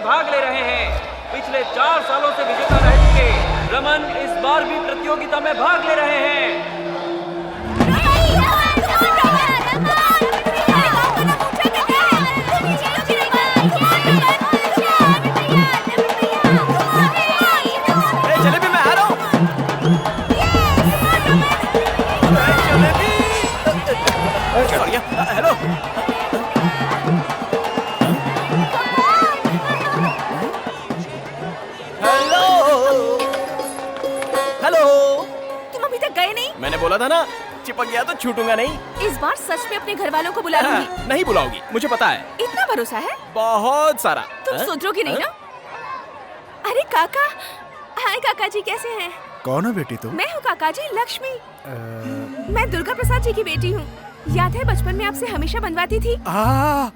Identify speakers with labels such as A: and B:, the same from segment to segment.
A: भाग ले रहे हैं। पिछले 4 सालों से विजेता रह चुके रमन इस बार भी प्रतियोगिता में भाग ले रहे हैं।
B: जलेबी मैं आ रहा हूँ। Hello hello hello.
C: तुम अभी तक गए नहीं?
B: मैंने बोला था ना, चिपक गया तो छूटूंगा नहीं।
C: इस बार सच में अपने घर वालों को बुला लूंगी।
B: नहीं बुलाओगी, मुझे पता है।
C: इतना भरोसा है?
B: बहुत सारा।
C: तुम सुधरोगे नहीं ना? अरे काका, हाय काका जी, कैसे हैं?
D: कौन हो बेटी तुम?
C: मैं हूँ काका जी, लक्ष्मी। मैं दुर्गा प्रसाद जी की बेटी हूँ। याद है बचपन में आपसे हमेशा बनवाती थी?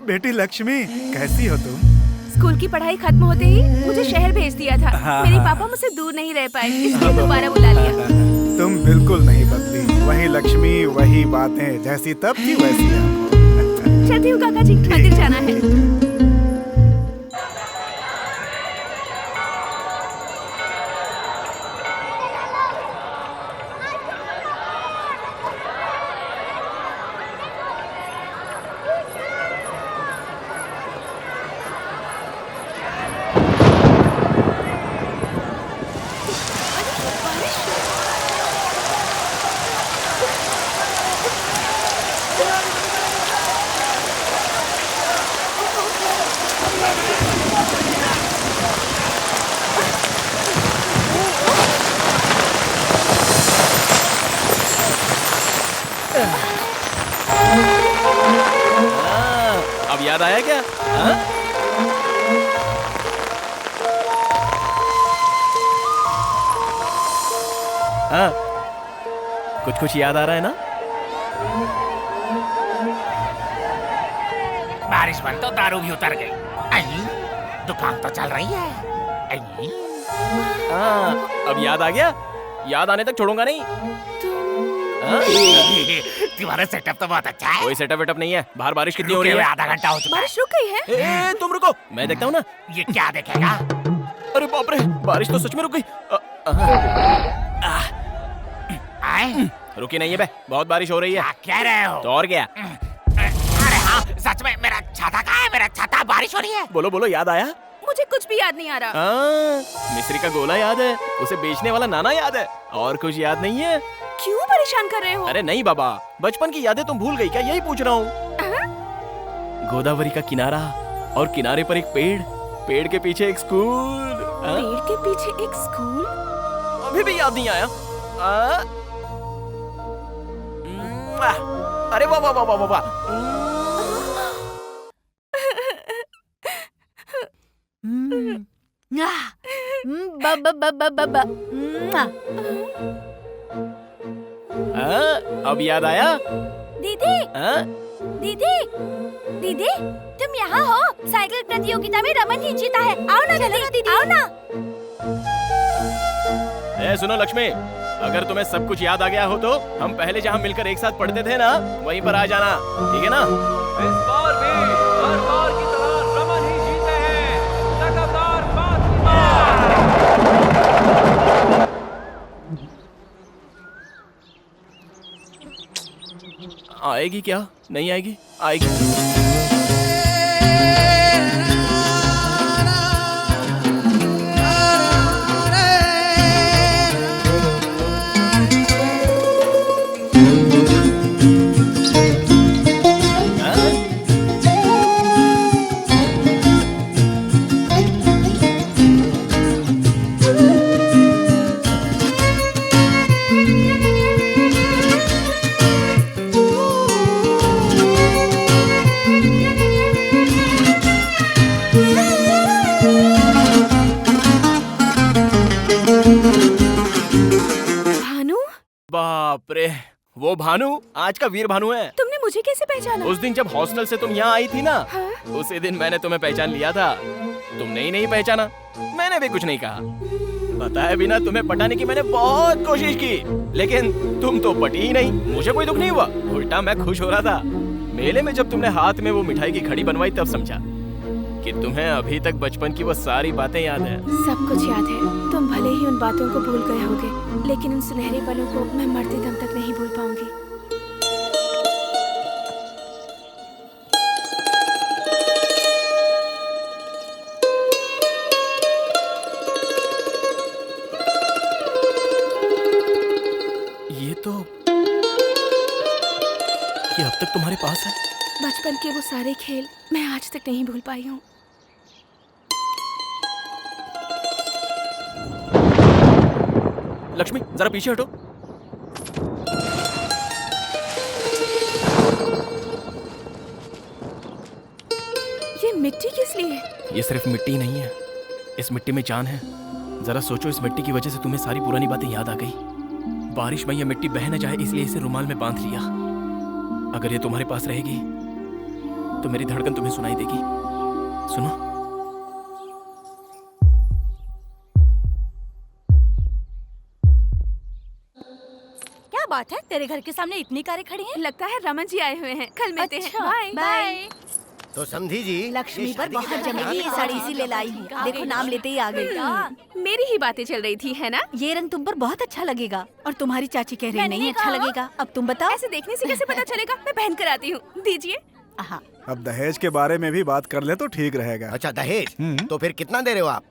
D: बेटी लक्ष्मी, कैसी हो तुम?
C: स्कूल की पढ़ाई खत्म होते ही मुझे शहर भेज दिया था। मेरे पापा मुझसे दूर नहीं रह पाए, इसलिए दोबारा बुला लिया।
D: तुम बिल्कुल नहीं बदली, वही लक्ष्मी, वही बातें, जैसी तब थी वैसी अब।
C: चलती हूँ काका जी, मंदिर जाना है।
B: अब याद आया क्या? हाँ, कुछ याद आ रहा है ना?
E: बारिश में तो दारू भी उतर गई। दुकान तो चल रही है।
B: हाँ, अब याद आ गया? याद आने तक छोड़ूंगा नहीं।
E: तुम्हारा सेटअप तो बहुत अच्छा है।
B: कोई सेटअप वेटअप नहीं है। बाहर बारिश कितनी हो रही है?
E: आधा घंटा हो चुका है।
C: बारिश रुक गई है?
B: तुम रुको, मैं देखता हूँ ना।
E: ये क्या देखेगा?
B: अरे बाप रे, बारिश तो सच में रुक गई। रुकी नहीं है बे, बहुत बारिश हो रही है।
E: क्या रहे हो?
B: तो और क्या?
E: अरे हाँ, सच में मेरा छाता कहाँ है? मेरा छाता, बारिश हो रही है।
B: बोलो बोलो, याद आया?
C: मुझे कुछ भी याद नहीं आ रहा।
B: मिस्री का गोला याद है, उसे बेचने वाला नाना याद है, और कुछ याद नहीं है?
C: क्यों परेशान कर रहे हो?
B: अरे नहीं बाबा, बचपन की यादें तुम भूल गई क्या? यही पूछ रहा हूँ। गोदावरी का किनारा, और किनारे पर एक पेड़, पेड़ के पीछे एक स्कूल।
C: पेड़ के पीछे एक स्कूल?
B: अभी भी याद नहीं आया? अरे वाह वाह वाह वाह वाह। अब याद आया?
C: दीदी, दीदी, दीदी, तुम यहाँ हो? साइकिल प्रतियोगिता में रमन ही जीता है। आओ ना दीदी, आओ ना।
B: सुनो लक्ष्मी, अगर तुम्हें सब कुछ याद आ गया हो तो हम पहले जहाँ मिलकर एक साथ पढ़ते थे ना, वहीं पर आ जाना, ठीक है ना?
A: इस बार भी हर बार की तरह रमन ही जीते हैं, लगातार 5 बार।
B: आएगी क्या? नहीं आएगी? आएगी। बाप रे, वो भानु आज का वीर भानु है।
C: तुमने मुझे कैसे पहचाना?
B: उस दिन जब हॉस्टल से तुम यहाँ आई थी ना,
C: हाँ?
B: उसी दिन मैंने तुम्हें पहचान लिया था। तुमने ही नहीं पहचाना, मैंने भी कुछ नहीं कहा। बताए बिना तुम्हें पटाने की मैंने बहुत कोशिश की, लेकिन तुम तो पटी ही नहीं। मुझे कोई दुख नहीं हुआ, उल्टा मैं खुश हो रहा था। मेले में जब तुमने हाथ में वो मिठाई की घड़ी बनवाई तब समझा। कि तुम्हें अभी तक बचपन की वो सारी बातें याद है।
F: सब कुछ याद है। तुम भले ही उन बातों को भूल गए होगे, लेकिन उन सुनहरे पलों को मैं मरते दम तक नहीं भूल पाऊंगी।
B: ये अब तक तुम्हारे पास है?
F: बचपन के वो सारे खेल मैं आज तक नहीं भूल पाई हूँ।
B: लक्ष्मी जरा पीछे हटो।
F: ये मिट्टी किस लिए?
B: ये सिर्फ मिट्टी नहीं है, इस मिट्टी में जान है। जरा सोचो, इस मिट्टी की वजह से तुम्हें सारी पुरानी बातें याद आ गई। बारिश में ये मिट्टी बह न जाए इसलिए इसे रुमाल में बांध लिया। अगर ये तुम्हारे पास रहेगी तो मेरी धड़कन तुम्हें सुनाई देगी। सुनो।
C: क्या बात है, तेरे घर के सामने इतनी कारें खड़ी हैं?
F: लगता है रमन जी आए हुए हैं। कल मिलते हैं। Bye
C: bye.
E: तो समझी जी,
C: लक्ष्मी पर बहुत जमेगी ये साड़ी, इसीलिए लाई हूँ। देखो नाम लेते ही आ गई।
F: मेरी ही बातें चल रही थी, है ना?
C: ये रंग तुम पर बहुत अच्छा लगेगा। और तुम्हारी चाची कह रही नहीं अच्छा लगेगा। अब तुम बताओ।
F: ऐसे देखने से कैसे पता चलेगा? मैं पहन कर आती हूँ, दीजिए।
D: अब दहेज के बारे में भी बात कर ले तो ठीक रहेगा।
E: अच्छा दहेज, तो फिर कितना दे रहे हो आप?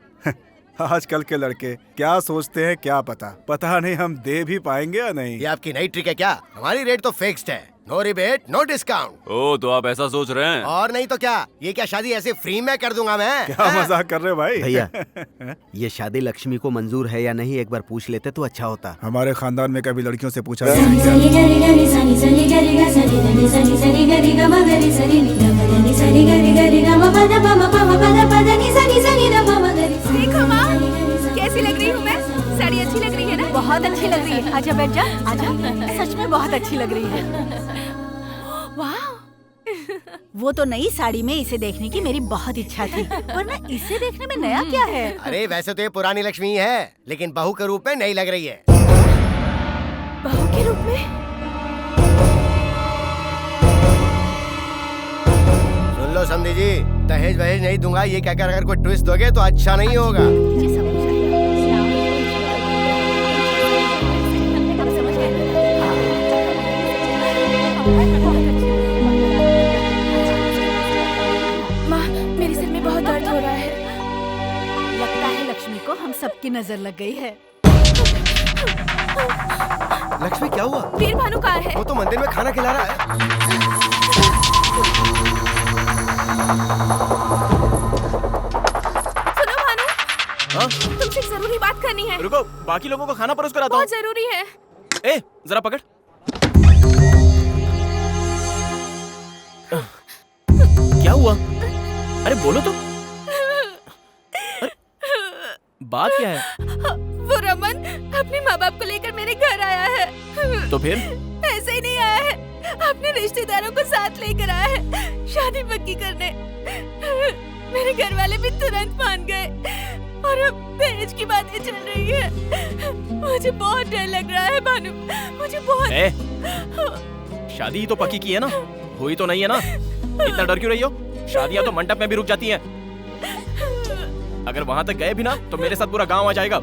D: आजकल के लड़के क्या सोचते हैं क्या पता नहीं हम दे भी पाएंगे या नहीं।
E: ये आपकी नई ट्रिक है क्या? हमारी रेट तो फिक्स्ड है, नो रिबेट नो डिस्काउंट।
A: ओ तो आप ऐसा सोच रहे हैं?
E: और नहीं तो क्या, ये क्या शादी ऐसे फ्री में कर दूंगा मैं?
D: क्या मजाक कर रहे हो भाई?
G: भैया ये शादी लक्ष्मी को मंजूर है या नहीं एक बार पूछ लेते तो अच्छा होता।
D: हमारे खानदान में कभी लड़कियों से पूछा नहीं।
F: देखो माँ, कैसी लग रही हूँ मैं? साड़ी अच्छी लग रही है ना?
C: बहुत अच्छी लग रही है। आजा बैठ जा, आजा। सच में बहुत अच्छी लग रही है।
F: वाह।
C: वो तो नई साड़ी में इसे देखने की मेरी बहुत इच्छा थी, वरना इसे देखने में नया क्या है?
E: अरे वैसे तो ये पुरानी लक्ष्मी है, लेकिन बहू के रूप में नई लग रही है।
F: बहू के रूप में?
E: सुन लो समधी जी, दहेज वहेज नहीं दूंगा ये कहकर अगर कोई ट्विस्ट दोगे तो अच्छा नहीं होगा।
F: माँ, मेरे सिर में बहुत दर्द हो रहा है।
C: लगता है लक्ष्मी को हम सबकी नजर लग गई है।
E: लक्ष्मी क्या हुआ?
F: वीर भानु कहाँ है?
E: वो तो मंदिर में खाना खिला रहा है।
F: सुनो भानु,
B: हाँ?
F: तुमसे एक जरूरी बात करनी है।
B: रुको, बाकी लोगों को खाना परोस कर आता हूँ।
F: बहुत जरूरी है।
B: ए, जरा पकड़। क्या हुआ? अरे बोलो तो। अरे, बात क्या है?
F: वो रमन अपने माँ बाप को लेकर मेरे घर आया है।
B: तो फिर?
F: ऐसे ही नहीं आया है, अपने रिश्तेदारों को साथ लेकर आया है शादी पक्की करने। मेरे घर वाले भी तुरंत मान गए और अब दहेज की बातें चल रही है। मुझे बहुत डर लग रहा है भानु, मुझे बहुत।
B: शादी तो पक्की की है ना, हुई तो नहीं है ना? इतना डर क्यों रही हो? शादियां तो मंडप में भी रुक जाती हैं। अगर वहां तक गए भी ना तो मेरे साथ पूरा गांव आ जाएगा,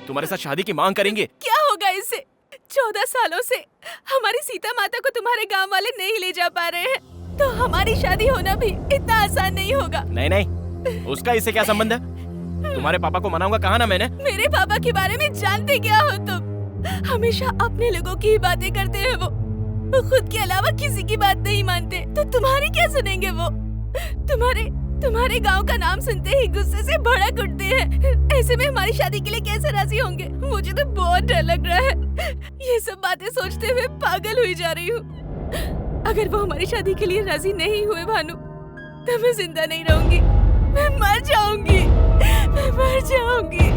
B: तुम्हारे साथ शादी की मांग करेंगे।
F: क्या होगा इससे? 14 सालों से हमारी सीता माता को तुम्हारे गांव वाले नहीं ले जा पा रहे हैं, तो हमारी शादी होना भी इतना आसान नहीं होगा।
B: नहीं नहीं, उसका इससे क्या संबंध है? तुम्हारे पापा को मनाऊंगा कहा ना मैंने।
F: मेरे पापा के बारे में जानते क्या हो तुम? हमेशा अपने लोगों की ही बातें करते हैं वो खुद के अलावा किसी की बात नहीं मानते। तो तुम्हारी क्या सुनेंगे वो? तुम्हारे गांव का नाम सुनते ही गुस्से से भड़क उठते हैं। ऐसे में हमारी शादी के लिए कैसे राजी होंगे? मुझे तो बहुत डर लग रहा है। ये सब बातें सोचते हुए पागल हुई जा रही हूँ। अगर वो हमारी शादी के लिए राजी नहीं हुए भानु, तो मैं जिंदा नहीं रहूंगी, मैं मर जाऊंगी, मैं मर जाऊंगी।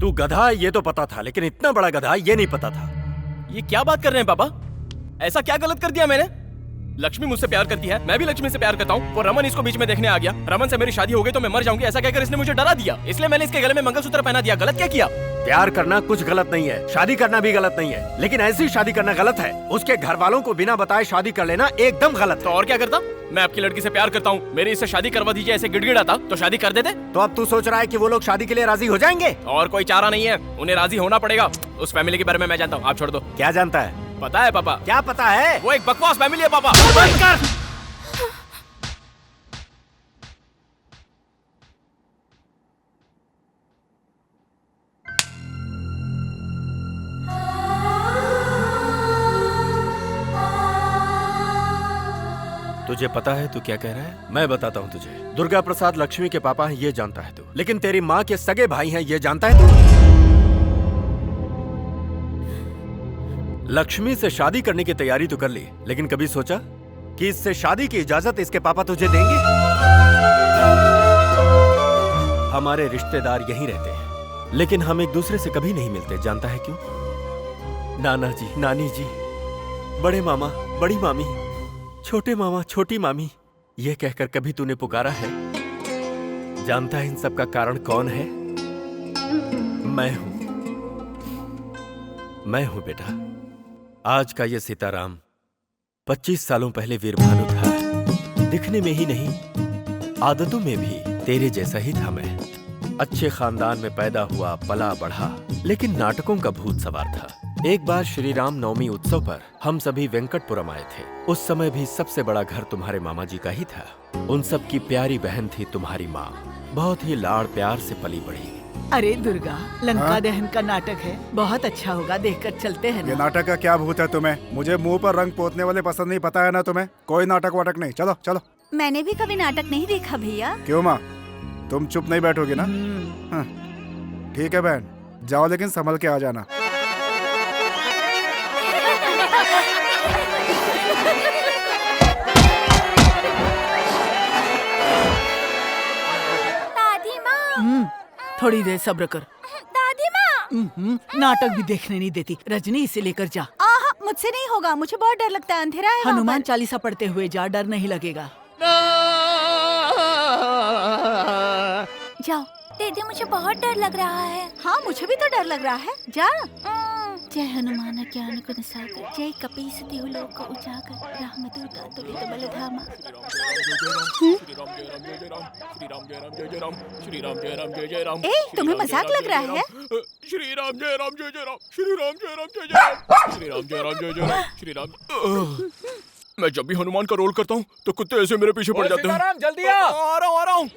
H: तू गधा है ये तो पता था, लेकिन इतना बड़ा गधा ये नहीं पता था।
B: ये क्या बात कर रहे हैं पापा? ऐसा क्या गलत कर दिया मैंने? लक्ष्मी मुझसे प्यार करती है, मैं भी लक्ष्मी से प्यार करता हूँ, और रमन इसको बीच में देखने आ गया। रमन से मेरी शादी हो गई तो मैं मर जाऊंगी ऐसा कहकर इसने मुझे डरा दिया, इसलिए मैंने इसके गले में मंगलसूत्र पहना दिया। गलत क्या किया?
H: प्यार करना कुछ गलत नहीं है, शादी करना भी गलत नहीं है, लेकिन ऐसी शादी करना गलत है। उसके घर वालों को बिना बताए शादी कर लेना एकदम गलत
B: तो
H: है।
B: और क्या करता? मैं आपकी लड़की से प्यार करता हूँ, मेरी इससे शादी करवा दीजिए ऐसे गिड़गिड़ाता तो शादी कर देते।
H: तो अब तू सोच रहा है कि वो लोग शादी के लिए राजी हो जाएंगे?
B: और कोई चारा नहीं है, उन्हें राजी होना पड़ेगा। उस फैमिली के बारे में मैं जानता हूँ, आप छोड़ दो।
H: क्या जानता है?
B: पता है पापा?
H: क्या पता है?
B: वो एक बकवास फैमिली है पापा।
H: बंद कर। तुझे पता है तू क्या कह रहा है? मैं बताता हूँ तुझे। दुर्गा प्रसाद लक्ष्मी के पापा हैं ये जानता है तू, लेकिन तेरी माँ के सगे भाई हैं ये जानता है तू? लक्ष्मी से शादी करने की तैयारी तो कर ली, लेकिन कभी सोचा कि इससे शादी की इजाजत इसके पापा तुझे देंगे? हमारे रिश्तेदार यहीं रहते हैं, लेकिन हम एक दूसरे से कभी नहीं मिलते। जानता है क्यों? नाना जी, नानी जी, बड़े मामा, बड़ी मामी, छोटे मामा, छोटी मामी, ये कहकर कभी तूने पुकारा है? जानता है इन सब का कारण कौन है? मैं हूं। मैं हूं बेटा। आज का ये सीताराम 25 सालों पहले वीरभानु था। दिखने में ही नहीं, आदतों में भी तेरे जैसा ही था मैं। अच्छे खानदान में पैदा हुआ, पला बढ़ा, लेकिन नाटकों का भूत सवार था। एक बार श्री राम नवमी उत्सव पर हम सभी वेंकटपुरम आए थे। उस समय भी सबसे बड़ा घर तुम्हारे मामा जी का ही था। उन सब की प्यारी बहन थी तुम्हारी माँ, बहुत ही लाड़ प्यार से पली बढ़ी।
I: अरे दुर्गा, लंका
D: हाँ?
I: दहन का नाटक है, बहुत अच्छा होगा, देखकर चलते हैं
D: ये
I: ना।
D: नाटक का क्या भूत है तुम्हें? मुझे मुंह पर रंग पोतने वाले पसंद नहीं, पता है ना तुम्हें? कोई नाटक वाटक नहीं, चलो चलो।
C: मैंने भी कभी नाटक नहीं देखा भैया।
D: क्यों माँ, तुम चुप नहीं बैठोगी ना? हाँ, ठीक है बहन, जाओ लेकिन संभल के आ जाना।
C: दादी माँ,
I: थोड़ी देर सब्र कर।
C: दादी माँ।
I: नाटक भी देखने नहीं देती। रजनी, इसे लेकर जा।
C: आहा, मुझसे नहीं होगा, मुझे बहुत डर लगता है, अंधेरा है वहाँ
I: हनुमान
C: पर।
I: चालीसा पढ़ते हुए जा, डर नहीं लगेगा।
C: जाओ। दीदी, मुझे बहुत डर लग रहा है। हाँ, मुझे भी तो डर लग रहा है। जा। जय हनुमान ज्ञान गुण सागर, जय कपीस तिहु लोक उजागर, रामदूत अतुलित बलधामा। ए, तुम्हें मजाक लग रहा है?
B: श्री राम जय राम जय जय राम, श्री राम जय राम जय जय राम, श्री राम जय राम जय जय राम, श्री राम। मैं जब भी हनुमान का रोल करता हूँ तो कुत्ते ऐसे मेरे पीछे पड़ जाते हैं।
A: जल्दी आ।
B: आ रहा हूँ।